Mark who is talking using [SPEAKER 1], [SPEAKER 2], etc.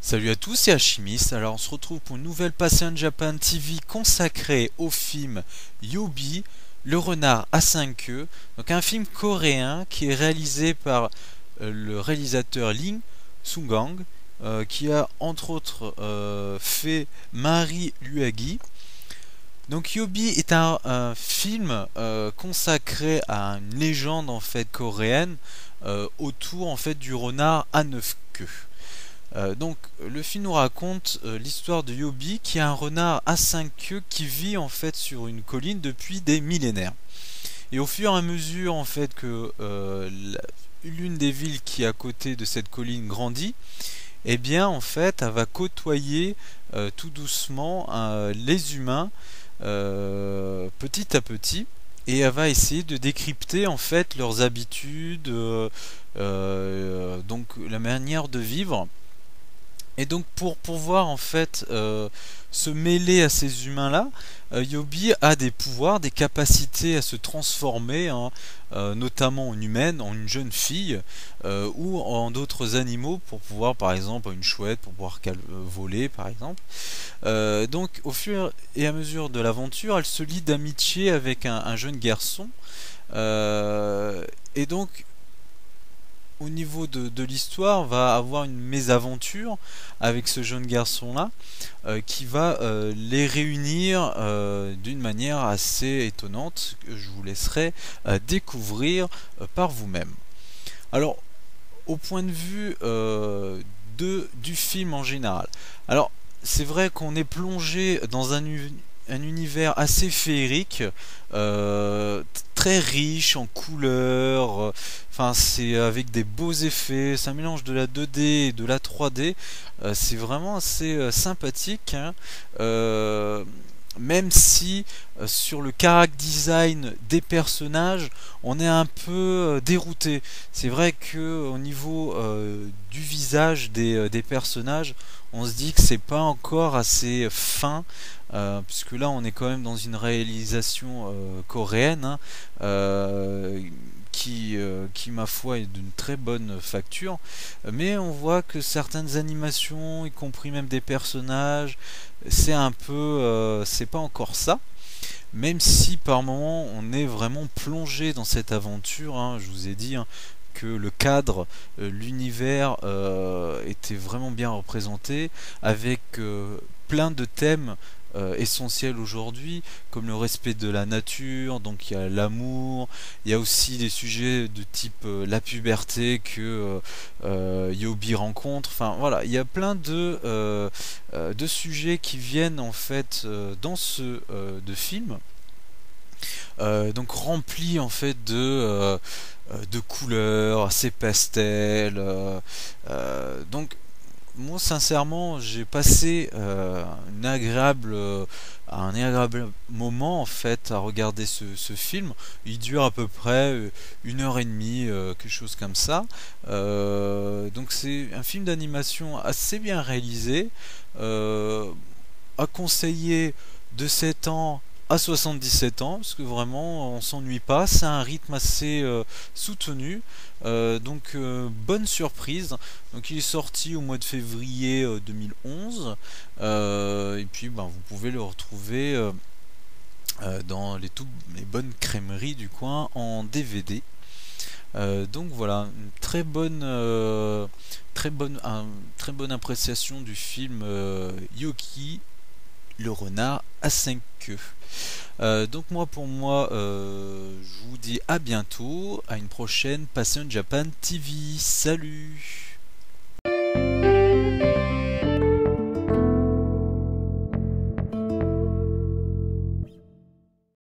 [SPEAKER 1] Salut à tous, c'est Alchimiste. Alors on se retrouve pour une nouvelle Passion Japan TV consacrée au film Yobi, le renard à 5 queues. Donc un film coréen qui est réalisé par le réalisateur Lee Sung-gang, qui a entre autres fait Marie Luagi. Donc Yobi est un film consacré à une légende en fait coréenne autour en fait du renard à 9 queues. Donc le film nous raconte l'histoire de Yobi, qui est un renard à 5 queues qui vit en fait sur une colline depuis des millénaires. Et au fur et à mesure en fait que l'une des villes qui est à côté de cette colline grandit, eh bien en fait elle va côtoyer tout doucement les humains petit à petit, et elle va essayer de décrypter en fait leurs habitudes, donc la manière de vivre. Et donc pour pouvoir en fait se mêler à ces humains-là, Yobi a des pouvoirs, des capacités à se transformer, notamment en humaine, en une jeune fille, ou en d'autres animaux, pour pouvoir, par exemple, une chouette, pour pouvoir voler, par exemple. Donc au fur et à mesure de l'aventure, elle se lie d'amitié avec un jeune garçon, et donc au niveau de l'histoire, va avoir une mésaventure avec ce jeune garçon-là, qui va les réunir d'une manière assez étonnante, que je vous laisserai découvrir par vous-même. Alors, au point de vue du film en général, alors c'est vrai qu'on est plongé dans un univers assez féerique, très riche en couleurs, enfin c'est avec des beaux effets, c'est un mélange de la 2D et de la 3D, c'est vraiment assez sympathique, hein. Même si sur le character design des personnages on est un peu dérouté. C'est vrai que au niveau du visage des personnages, on se dit que c'est pas encore assez fin, puisque là on est quand même dans une réalisation coréenne, hein, qui ma foi est d'une très bonne facture, mais on voit que certaines animations, y compris même des personnages, c'est un peu c'est pas encore ça, même si par moment on est vraiment plongé dans cette aventure, hein. Je vous ai dit, hein, que le cadre, l'univers était vraiment bien représenté, avec plein de thèmes essentiels aujourd'hui, comme le respect de la nature, donc il y a l'amour, il y a aussi des sujets de type la puberté que Yobi rencontre, enfin voilà, il y a plein de sujets qui viennent en fait dans ce film, donc rempli en fait de couleurs assez pastel, donc moi sincèrement j'ai passé un agréable moment en fait à regarder ce film. Il dure à peu près 1 heure et demie, quelque chose comme ça, donc c'est un film d'animation assez bien réalisé, à conseiller de 7 ans à 77 ans, parce que vraiment on s'ennuie pas, c'est un rythme assez soutenu, donc bonne surprise. Donc il est sorti au mois de février 2011, et puis ben, vous pouvez le retrouver dans les bonnes crèmeries du coin en DVD. Donc voilà, une très bonne appréciation du film Yoki, le renard à 5 queues. Donc pour moi, je vous dis à bientôt, à une prochaine Passion Japan TV. Salut!